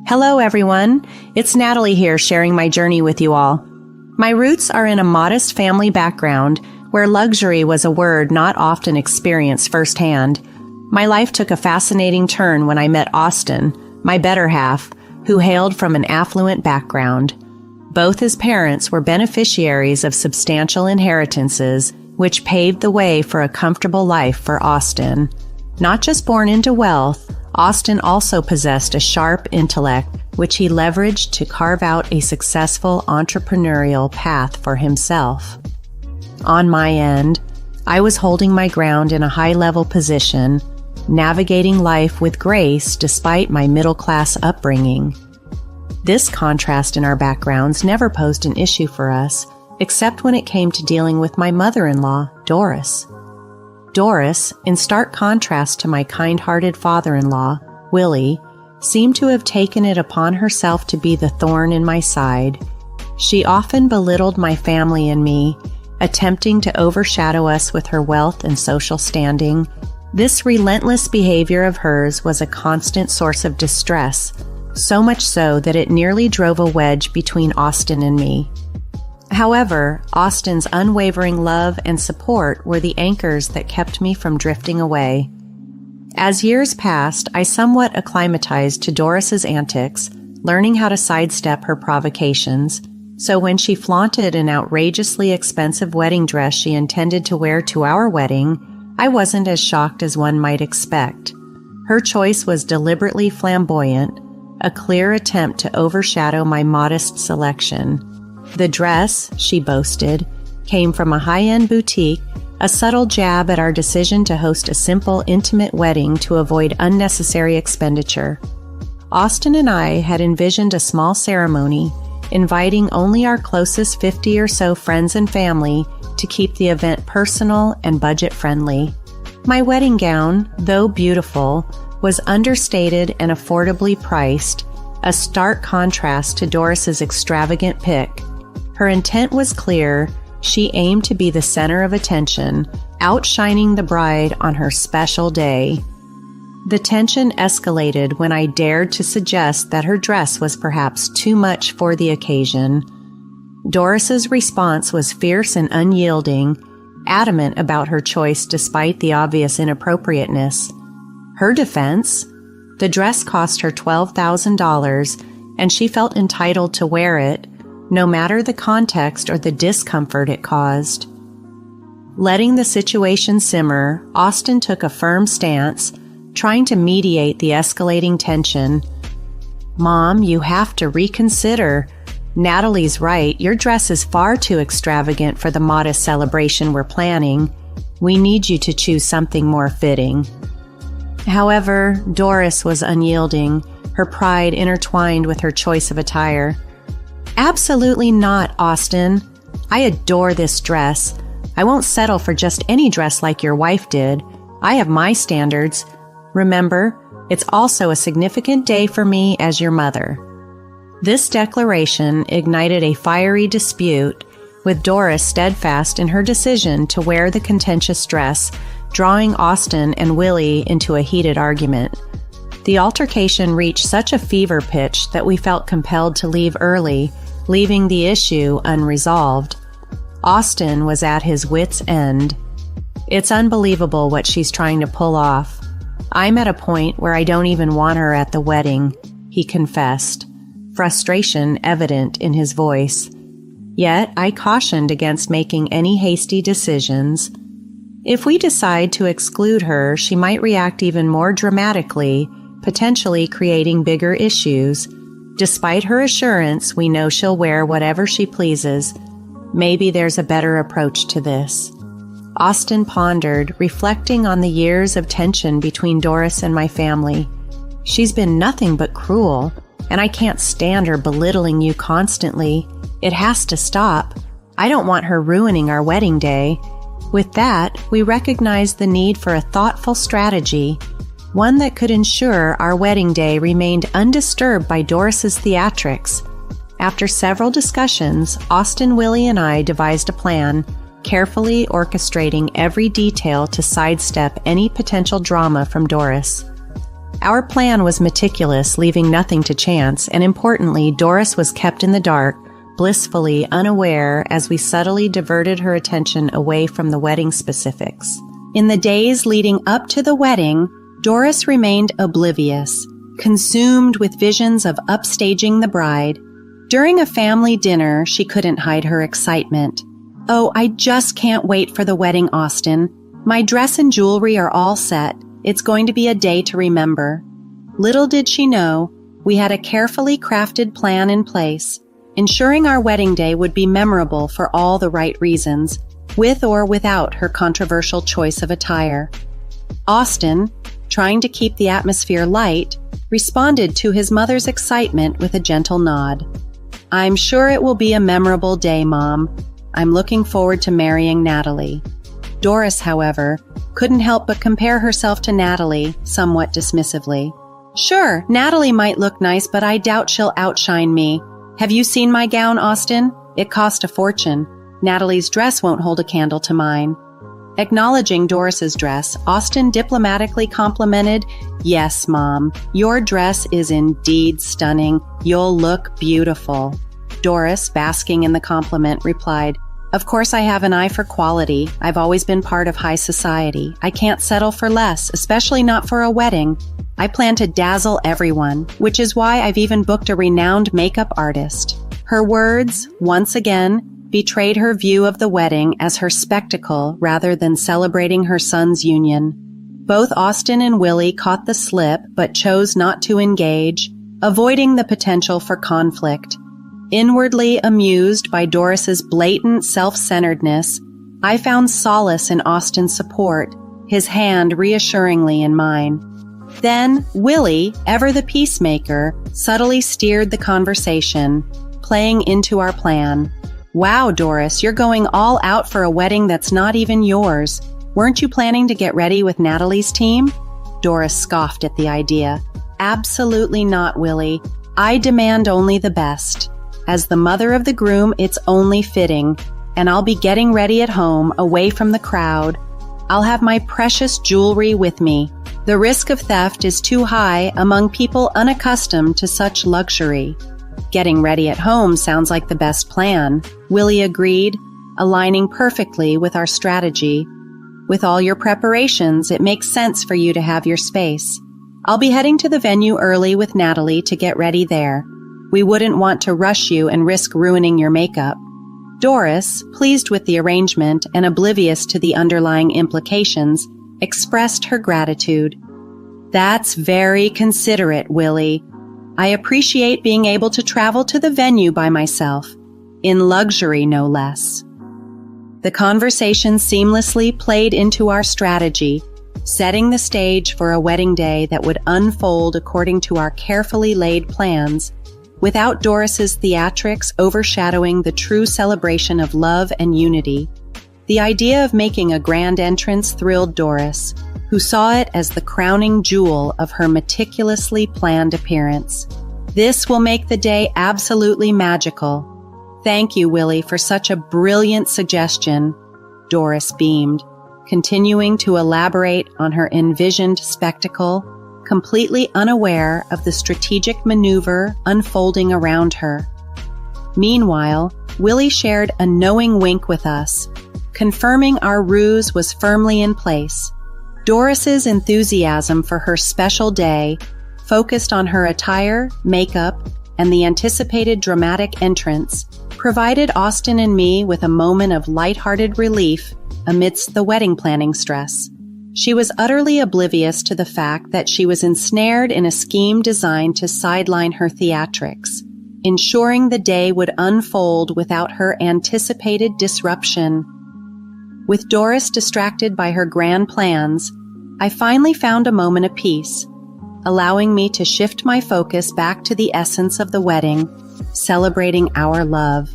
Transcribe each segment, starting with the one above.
Hello, everyone. It's Natalie here sharing my journey with you all. My roots are in a modest family background where luxury was a word not often experienced firsthand. My life took a fascinating turn when I met Austin, my better half, who hailed from an affluent background. Both his parents were beneficiaries of substantial inheritances, which paved the way for a comfortable life for Austin. Not just born into wealth, Austin also possessed a sharp intellect, which he leveraged to carve out a successful entrepreneurial path for himself. On my end, I was holding my ground in a high-level position, navigating life with grace despite my middle-class upbringing. This contrast in our backgrounds never posed an issue for us, except when it came to dealing with my mother-in-law, Doris. Doris, in stark contrast to my kind-hearted father-in-law, Willie, seemed to have taken it upon herself to be the thorn in my side. She often belittled my family and me, attempting to overshadow us with her wealth and social standing. This relentless behavior of hers was a constant source of distress, so much so that it nearly drove a wedge between Austin and me. However, Austin's unwavering love and support were the anchors that kept me from drifting away. As years passed, I somewhat acclimatized to Doris's antics, learning how to sidestep her provocations, so when she flaunted an outrageously expensive wedding dress she intended to wear to our wedding, I wasn't as shocked as one might expect. Her choice was deliberately flamboyant, a clear attempt to overshadow my modest selection. The dress, she boasted, came from a high-end boutique, a subtle jab at our decision to host a simple, intimate wedding to avoid unnecessary expenditure. Austin and I had envisioned a small ceremony, inviting only our closest 50 or so friends and family to keep the event personal and budget-friendly. My wedding gown, though beautiful, was understated and affordably priced, a stark contrast to Doris's extravagant pick. Her intent was clear. She aimed to be the center of attention, outshining the bride on her special day. The tension escalated when I dared to suggest that her dress was perhaps too much for the occasion. Doris's response was fierce and unyielding, adamant about her choice despite the obvious inappropriateness. Her defense? The dress cost her $12,000, and she felt entitled to wear it, no matter the context or the discomfort it caused. Letting the situation simmer, Austin took a firm stance, trying to mediate the escalating tension. "Mom, you have to reconsider. Natalie's right. Your dress is far too extravagant for the modest celebration we're planning. We need you to choose something more fitting." However, Doris was unyielding, her pride intertwined with her choice of attire. "Absolutely not, Austin. I adore this dress. I won't settle for just any dress like your wife did. I have my standards. Remember, it's also a significant day for me as your mother." This declaration ignited a fiery dispute, with Doris steadfast in her decision to wear the contentious dress, drawing Austin and Willie into a heated argument. The altercation reached such a fever pitch that we felt compelled to leave early, leaving the issue unresolved. Austin was at his wits' end. "It's unbelievable what she's trying to pull off. I'm at a point where I don't even want her at the wedding," he confessed, frustration evident in his voice. Yet I cautioned against making any hasty decisions. If we decide to exclude her, she might react even more dramatically, potentially creating bigger issues. Despite her assurance, we know she'll wear whatever she pleases. Maybe there's a better approach to this. Austin pondered, reflecting on the years of tension between Doris and my family. "She's been nothing but cruel, and I can't stand her belittling you constantly. It has to stop. I don't want her ruining our wedding day." With that, we recognized the need for a thoughtful strategy, one that could ensure our wedding day remained undisturbed by Doris's theatrics. After several discussions, Austin, Willie, and I devised a plan, carefully orchestrating every detail to sidestep any potential drama from Doris. Our plan was meticulous, leaving nothing to chance, and importantly, Doris was kept in the dark, blissfully unaware as we subtly diverted her attention away from the wedding specifics. In the days leading up to the wedding, Doris remained oblivious, consumed with visions of upstaging the bride. During a family dinner, she couldn't hide her excitement. "Oh, I just can't wait for the wedding, Austin. My dress and jewelry are all set. It's going to be a day to remember." Little did she know, we had a carefully crafted plan in place, ensuring our wedding day would be memorable for all the right reasons, with or without her controversial choice of attire. Austin, trying to keep the atmosphere light, responded to his mother's excitement with a gentle nod. "I'm sure it will be a memorable day, Mom. I'm looking forward to marrying Natalie." Doris, however, couldn't help but compare herself to Natalie, somewhat dismissively. "Sure, Natalie might look nice, but I doubt she'll outshine me. Have you seen my gown, Austin? It cost a fortune. Natalie's dress won't hold a candle to mine." Acknowledging Doris's dress, Austin diplomatically complimented, "Yes, Mom, your dress is indeed stunning. You'll look beautiful." Doris, basking in the compliment, replied, "Of course I have an eye for quality. I've always been part of high society. I can't settle for less, especially not for a wedding. I plan to dazzle everyone, which is why I've even booked a renowned makeup artist." Her words, once again, betrayed her view of the wedding as her spectacle rather than celebrating her son's union. Both Austin and Willie caught the slip but chose not to engage, avoiding the potential for conflict. Inwardly amused by Doris's blatant self-centeredness, I found solace in Austin's support, his hand reassuringly in mine. Then, Willie, ever the peacemaker, subtly steered the conversation, playing into our plan. "Wow, Doris, you're going all out for a wedding that's not even yours. Weren't you planning to get ready with Natalie's team?" Doris scoffed at the idea. "Absolutely not, Willie. I demand only the best. As the mother of the groom, it's only fitting, and I'll be getting ready at home, away from the crowd. I'll have my precious jewelry with me. The risk of theft is too high among people unaccustomed to such luxury." "Getting ready at home sounds like the best plan," Willie agreed, aligning perfectly with our strategy. "With all your preparations, it makes sense for you to have your space. I'll be heading to the venue early with Natalie to get ready there. We wouldn't want to rush you and risk ruining your makeup." Doris, pleased with the arrangement and oblivious to the underlying implications, expressed her gratitude. "That's very considerate, Willie. I appreciate being able to travel to the venue by myself, in luxury no less." The conversation seamlessly played into our strategy, setting the stage for a wedding day that would unfold according to our carefully laid plans, without Doris's theatrics overshadowing the true celebration of love and unity. The idea of making a grand entrance thrilled Doris, who saw it as the crowning jewel of her meticulously planned appearance. "This will make the day absolutely magical." "Thank you, Willie, for such a brilliant suggestion," Doris beamed, continuing to elaborate on her envisioned spectacle, completely unaware of the strategic maneuver unfolding around her. Meanwhile, Willie shared a knowing wink with us, confirming our ruse was firmly in place. Doris's enthusiasm for her special day, focused on her attire, makeup, and the anticipated dramatic entrance, provided Austin and me with a moment of lighthearted relief amidst the wedding planning stress. She was utterly oblivious to the fact that she was ensnared in a scheme designed to sideline her theatrics, ensuring the day would unfold without her anticipated disruption. With Doris distracted by her grand plans, I finally found a moment of peace, allowing me to shift my focus back to the essence of the wedding, celebrating our love.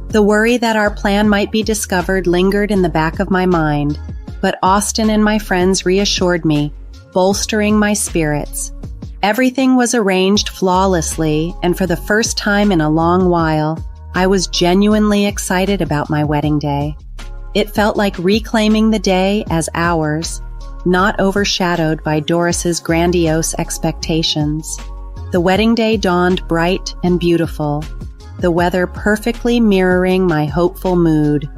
The worry that our plan might be discovered lingered in the back of my mind, but Austin and my friends reassured me, bolstering my spirits. Everything was arranged flawlessly, and for the first time in a long while, I was genuinely excited about my wedding day. It felt like reclaiming the day as ours, not overshadowed by Doris's grandiose expectations. The wedding day dawned bright and beautiful, the weather perfectly mirroring my hopeful mood.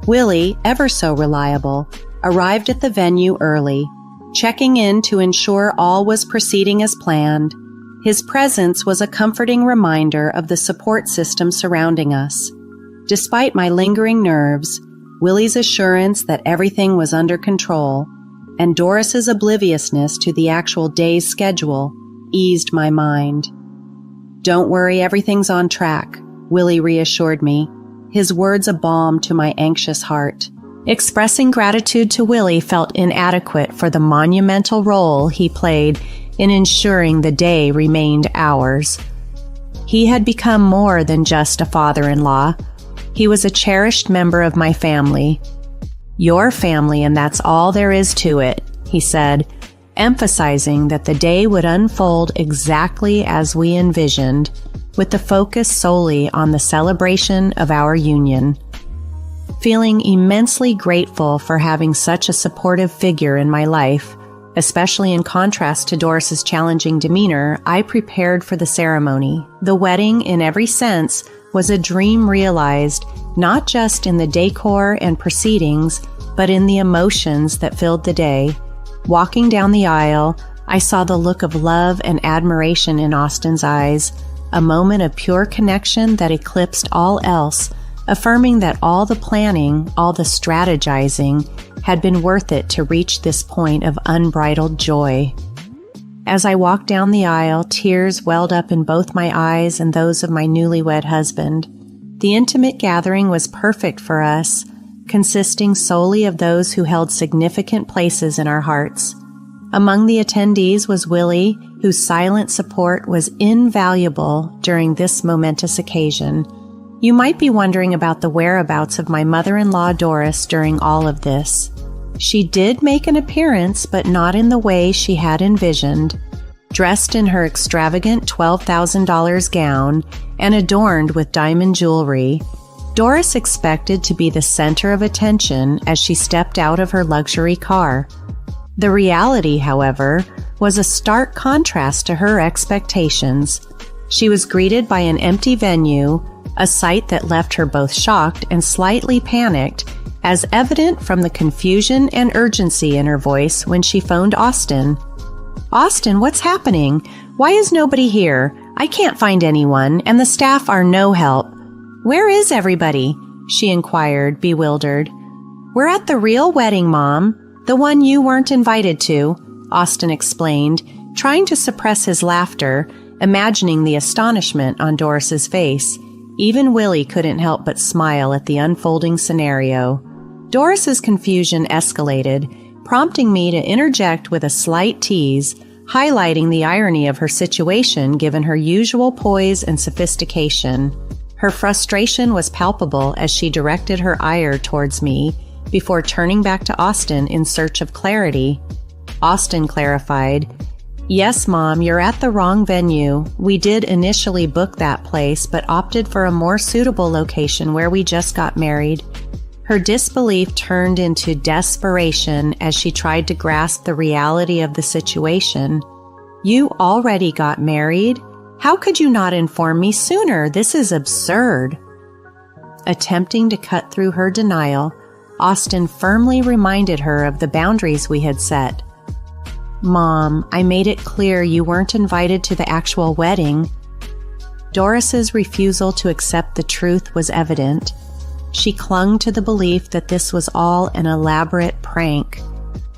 Willie, ever so reliable, arrived at the venue early, checking in to ensure all was proceeding as planned. His presence was a comforting reminder of the support system surrounding us. Despite my lingering nerves, Willie's assurance that everything was under control, and Doris's obliviousness to the actual day's schedule eased my mind. "Don't worry, everything's on track," Willie reassured me, his words a balm to my anxious heart. Expressing gratitude to Willie felt inadequate for the monumental role he played in ensuring the day remained ours. He had become more than just a father-in-law. He was a cherished member of my family. "Your family, and that's all there is to it," he said, emphasizing that the day would unfold exactly as we envisioned, with the focus solely on the celebration of our union. Feeling immensely grateful for having such a supportive figure in my life, especially in contrast to Doris's challenging demeanor, I prepared for the ceremony. The wedding, in every sense, was a dream realized not just in the decor and proceedings, but in the emotions that filled the day. Walking down the aisle, I saw the look of love and admiration in Austin's eyes, a moment of pure connection that eclipsed all else, affirming that all the planning, all the strategizing, had been worth it to reach this point of unbridled joy. As I walked down the aisle, tears welled up in both my eyes and those of my newlywed husband. The intimate gathering was perfect for us, consisting solely of those who held significant places in our hearts. Among the attendees was Willie, whose silent support was invaluable during this momentous occasion. You might be wondering about the whereabouts of my mother-in-law Doris during all of this. She did make an appearance, but not in the way she had envisioned. Dressed in her extravagant $12,000 gown and adorned with diamond jewelry, Doris expected to be the center of attention as she stepped out of her luxury car. The reality, however, was a stark contrast to her expectations. She was greeted by an empty venue, a sight that left her both shocked and slightly panicked, as evident from the confusion and urgency in her voice when she phoned Austin. "Austin, what's happening? Why is nobody here? I can't find anyone, and the staff are no help. Where is everybody?" she inquired, bewildered. "We're at the real wedding, Mom. The one you weren't invited to," Austin explained, trying to suppress his laughter, imagining the astonishment on Doris's face. Even Willie couldn't help but smile at the unfolding scenario. Doris's confusion escalated, prompting me to interject with a slight tease, highlighting the irony of her situation given her usual poise and sophistication. Her frustration was palpable as she directed her ire towards me before turning back to Austin in search of clarity. Austin clarified, "Yes, Mom, you're at the wrong venue. We did initially book that place, but opted for a more suitable location where we just got married." Her disbelief turned into desperation as she tried to grasp the reality of the situation. "You already got married? How could you not inform me sooner? This is absurd." Attempting to cut through her denial, Austin firmly reminded her of the boundaries we had set. "Mom, I made it clear you weren't invited to the actual wedding." Doris's refusal to accept the truth was evident. She clung to the belief that this was all an elaborate prank,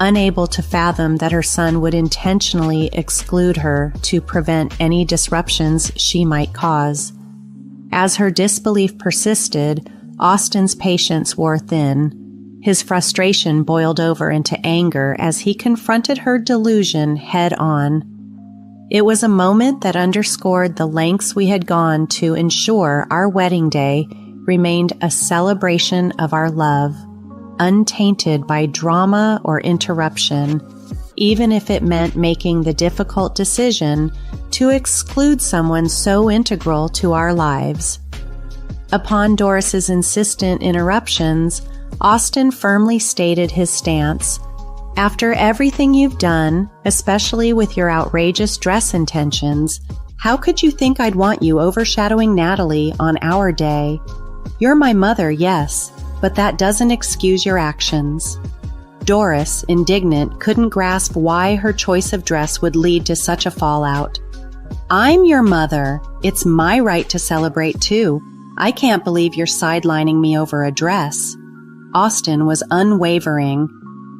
unable to fathom that her son would intentionally exclude her to prevent any disruptions she might cause. As her disbelief persisted, Austin's patience wore thin. His frustration boiled over into anger as he confronted her delusion head-on. It was a moment that underscored the lengths we had gone to ensure our wedding day remained a celebration of our love, untainted by drama or interruption, even if it meant making the difficult decision to exclude someone so integral to our lives. Upon Doris's insistent interruptions, Austin firmly stated his stance. After everything you've done, especially with your outrageous dress intentions, how could you think I'd want you overshadowing Natalie on our day? You're my mother, yes, but that doesn't excuse your actions. Doris, indignant, couldn't grasp why her choice of dress would lead to such a fallout. I'm your mother. It's my right to celebrate too. I can't believe you're sidelining me over a dress. Austin was unwavering.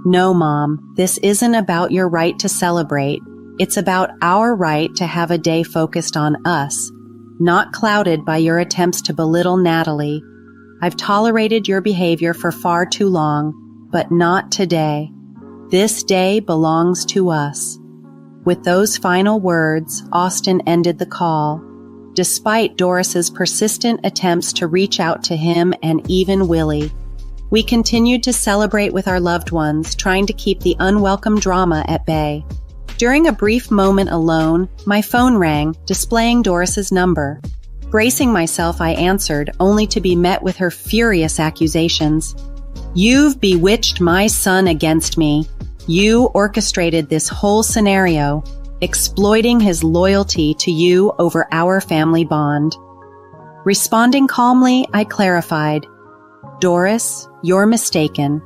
No, Mom, this isn't about your right to celebrate. It's about our right to have a day focused on us, not clouded by your attempts to belittle Natalie. I've tolerated your behavior for far too long, but not today. This day belongs to us. With those final words, Austin ended the call, despite Doris's persistent attempts to reach out to him and even Willie. We continued to celebrate with our loved ones, trying to keep the unwelcome drama at bay. During a brief moment alone, my phone rang, displaying Doris's number. Bracing myself, I answered, only to be met with her furious accusations. You've bewitched my son against me. You orchestrated this whole scenario, exploiting his loyalty to you over our family bond. Responding calmly, I clarified, Doris, you're mistaken.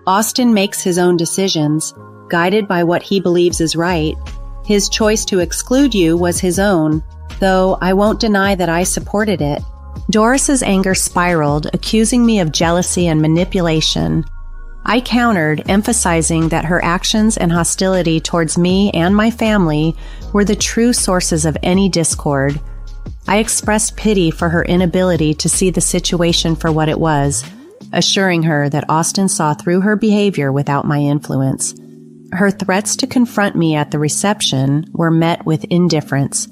Austin makes his own decisions, guided by what he believes is right. His choice to exclude you was his own, though I won't deny that I supported it. Doris's anger spiraled, accusing me of jealousy and manipulation. I countered, emphasizing that her actions and hostility towards me and my family were the true sources of any discord. I expressed pity for her inability to see the situation for what it was, assuring her that Austin saw through her behavior without my influence. Her threats to confront me at the reception were met with indifference.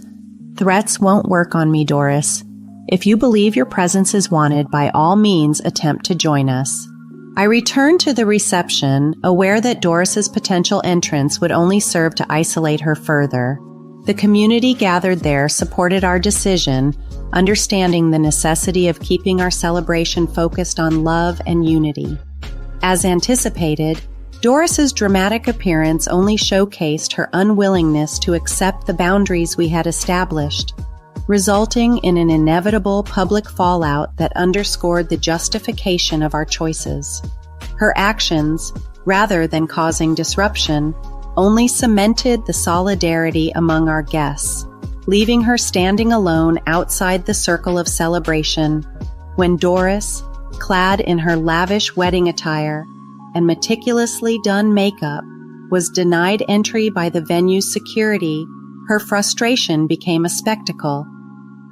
Threats won't work on me, Doris. If you believe your presence is wanted, by all means attempt to join us. I returned to the reception, aware that Doris's potential entrance would only serve to isolate her further. The community gathered there supported our decision, understanding the necessity of keeping our celebration focused on love and unity. As anticipated, Doris's dramatic appearance only showcased her unwillingness to accept the boundaries we had established, resulting in an inevitable public fallout that underscored the justification of our choices. Her actions, rather than causing disruption, only cemented the solidarity among our guests, leaving her standing alone outside the circle of celebration when Doris, clad in her lavish wedding attire and meticulously done makeup, was denied entry by the venue's security. Her frustration became a spectacle.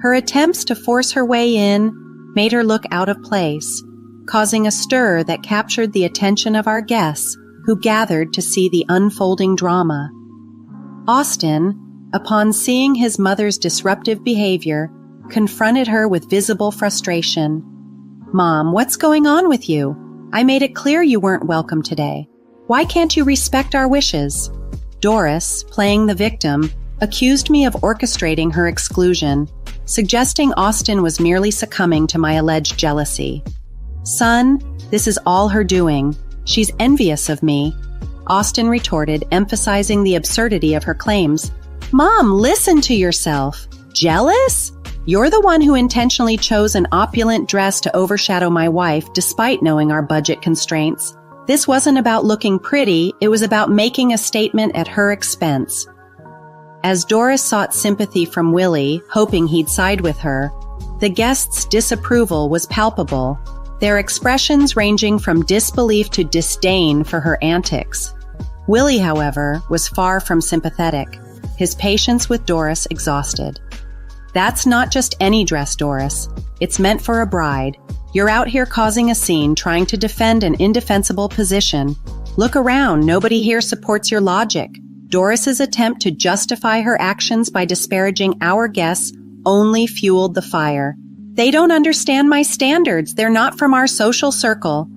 Her attempts to force her way in made her look out of place, causing a stir that captured the attention of our guests who gathered to see the unfolding drama. Austin, upon seeing his mother's disruptive behavior, confronted her with visible frustration. Mom, what's going on with you? I made it clear you weren't welcome today. Why can't you respect our wishes? Doris, playing the victim, accused me of orchestrating her exclusion, suggesting Austin was merely succumbing to my alleged jealousy. Son, this is all her doing. She's envious of me, Austin retorted, emphasizing the absurdity of her claims. Mom, listen to yourself. Jealous? You're the one who intentionally chose an opulent dress to overshadow my wife despite knowing our budget constraints. This wasn't about looking pretty, it was about making a statement at her expense. As Doris sought sympathy from Willie, hoping he'd side with her, the guests' disapproval was palpable, their expressions ranging from disbelief to disdain for her antics. Willie, however, was far from sympathetic, his patience with Doris exhausted. That's not just any dress, Doris. It's meant for a bride. You're out here causing a scene, trying to defend an indefensible position. Look around, nobody here supports your logic. Doris's attempt to justify her actions by disparaging our guests only fueled the fire. They don't understand my standards. They're not from our social circle.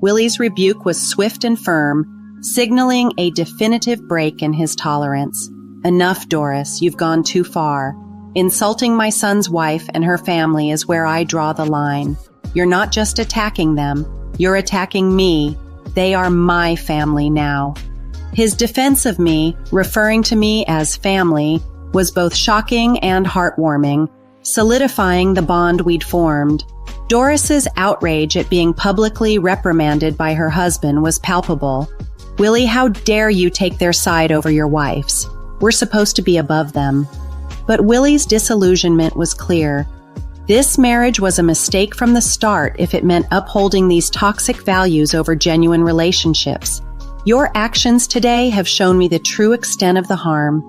Willie's rebuke was swift and firm, signaling a definitive break in his tolerance. Enough, Doris. You've gone too far. Insulting my son's wife and her family is where I draw the line. You're not just attacking them. You're attacking me. They are my family now. His defense of me, referring to me as family, was both shocking and heartwarming, solidifying the bond we'd formed. Doris's outrage at being publicly reprimanded by her husband was palpable. "Willie, how dare you take their side over your wife's? We're supposed to be above them." But Willie's disillusionment was clear. This marriage was a mistake from the start if it meant upholding these toxic values over genuine relationships. "Your actions today have shown me the true extent of the harm."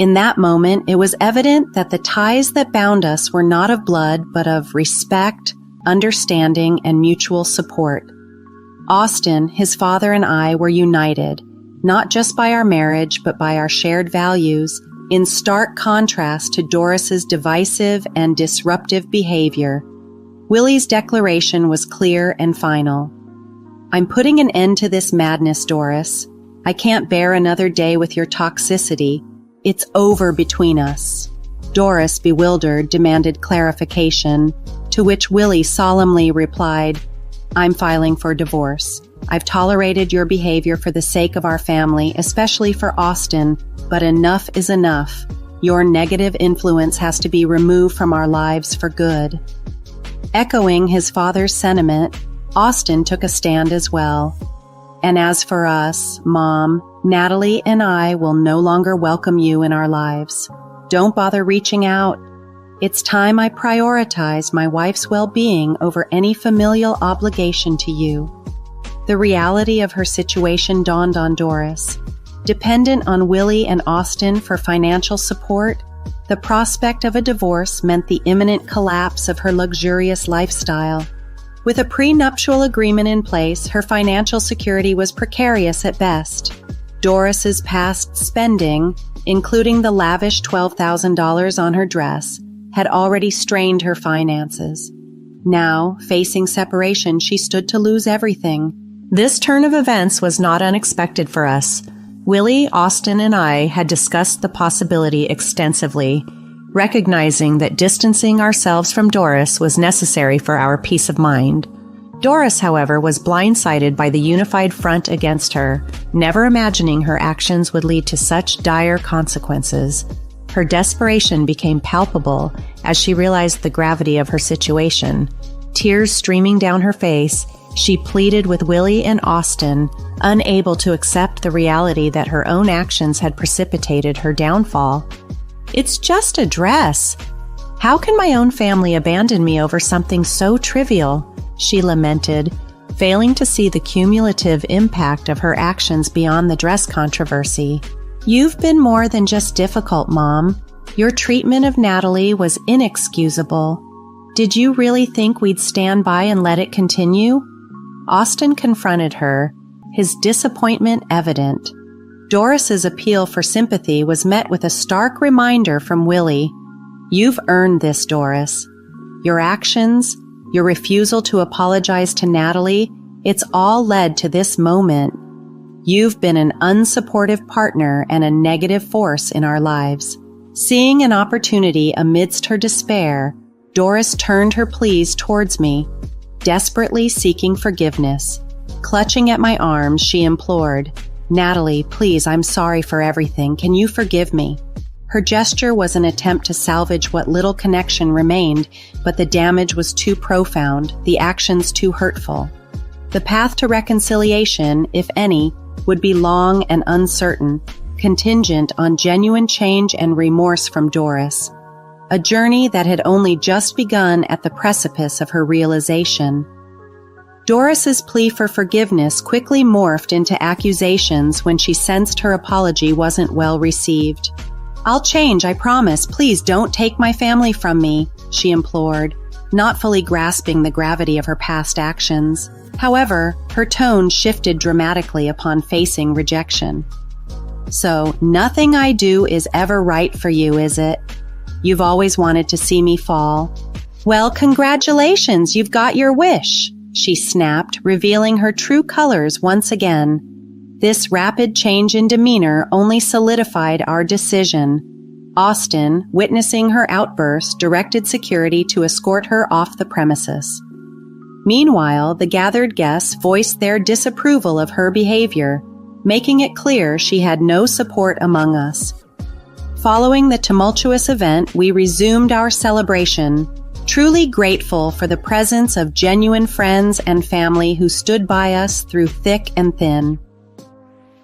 In that moment, it was evident that the ties that bound us were not of blood, but of respect, understanding, and mutual support. Austin, his father, and I were united, not just by our marriage, but by our shared values, in stark contrast to Doris's divisive and disruptive behavior. Willie's declaration was clear and final. "I'm putting an end to this madness, Doris. I can't bear another day with your toxicity. It's over between us." Doris, bewildered, demanded clarification, to which Willie solemnly replied, "I'm filing for divorce. I've tolerated your behavior for the sake of our family, especially for Austin, but enough is enough. Your negative influence has to be removed from our lives for good." Echoing his father's sentiment, Austin took a stand as well. "And as for us, Mom, Natalie and I will no longer welcome you in our lives. Don't bother reaching out. It's time I prioritize my wife's well-being over any familial obligation to you." The reality of her situation dawned on Doris. Dependent on Willie and Austin for financial support, the prospect of a divorce meant the imminent collapse of her luxurious lifestyle. With a prenuptial agreement in place, her financial security was precarious at best. Doris's past spending, including the lavish $12,000 on her dress, had already strained her finances. Now, facing separation, she stood to lose everything. This turn of events was not unexpected for us. Willie, Austin, and I had discussed the possibility extensively, recognizing that distancing ourselves from Doris was necessary for our peace of mind. Doris, however, was blindsided by the unified front against her, never imagining her actions would lead to such dire consequences. Her desperation became palpable as she realized the gravity of her situation. Tears streaming down her face, she pleaded with Willie and Austin, unable to accept the reality that her own actions had precipitated her downfall. "It's just a dress. How can my own family abandon me over something so trivial?" she lamented, failing to see the cumulative impact of her actions beyond the dress controversy. "You've been more than just difficult, Mom. Your treatment of Natalie was inexcusable. Did you really think we'd stand by and let it continue?" Austin confronted her, his disappointment evident. Doris's appeal for sympathy was met with a stark reminder from Willie. "You've earned this, Doris. Your actions, your refusal to apologize to Natalie, it's all led to this moment. You've been an unsupportive partner and a negative force in our lives." Seeing an opportunity amidst her despair, Doris turned her pleas towards me, desperately seeking forgiveness. Clutching at my arms, she implored, "Natalie, please, I'm sorry for everything. Can you forgive me?" Her gesture was an attempt to salvage what little connection remained, but the damage was too profound, the actions too hurtful. The path to reconciliation, if any, would be long and uncertain, contingent on genuine change and remorse from Doris. A journey that had only just begun at the precipice of her realization. Doris's plea for forgiveness quickly morphed into accusations when she sensed her apology wasn't well received. "I'll change, I promise. Please don't take my family from me," she implored, not fully grasping the gravity of her past actions. However, her tone shifted dramatically upon facing rejection. "So, nothing I do is ever right for you, is it? You've always wanted to see me fall. Well, congratulations, you've got your wish," she snapped, revealing her true colors once again. This rapid change in demeanor only solidified our decision. Austin, witnessing her outburst, directed security to escort her off the premises. Meanwhile, the gathered guests voiced their disapproval of her behavior. making it clear she had no support among us. Following the tumultuous event, we resumed our celebration, truly grateful for the presence of genuine friends and family who stood by us through thick and thin.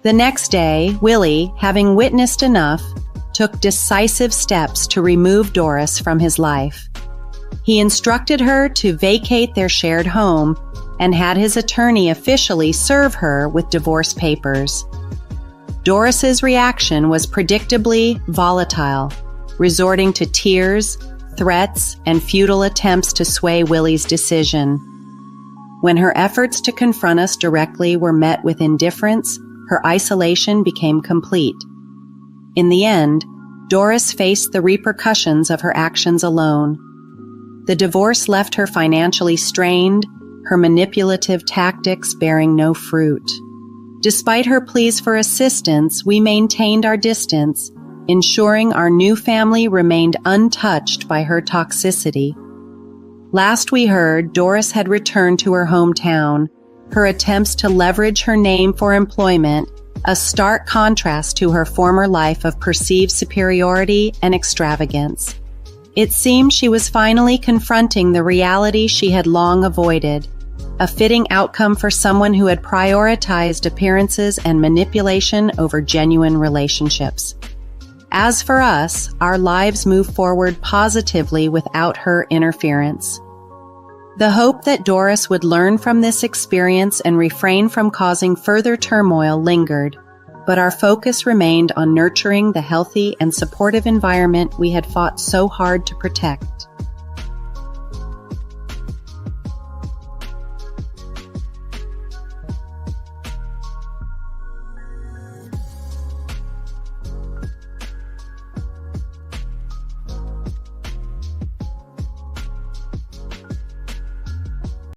The next day, Willie, having witnessed enough, took decisive steps to remove Doris from his life. He instructed her to vacate their shared home and had his attorney officially serve her with divorce papers. Doris's reaction was predictably volatile, resorting to tears, threats, and futile attempts to sway Willie's decision. When her efforts to confront us directly were met with indifference, her isolation became complete. In the end, Doris faced the repercussions of her actions alone. The divorce left her financially strained, her manipulative tactics bearing no fruit. Despite her pleas for assistance, we maintained our distance, ensuring our new family remained untouched by her toxicity. Last we heard, Doris had returned to her hometown, her attempts to leverage her name for employment, a stark contrast to her former life of perceived superiority and extravagance. It seemed she was finally confronting the reality she had long avoided, a fitting outcome for someone who had prioritized appearances and manipulation over genuine relationships. As for us, our lives moved forward positively without her interference. The hope that Doris would learn from this experience and refrain from causing further turmoil lingered, but our focus remained on nurturing the healthy and supportive environment we had fought so hard to protect.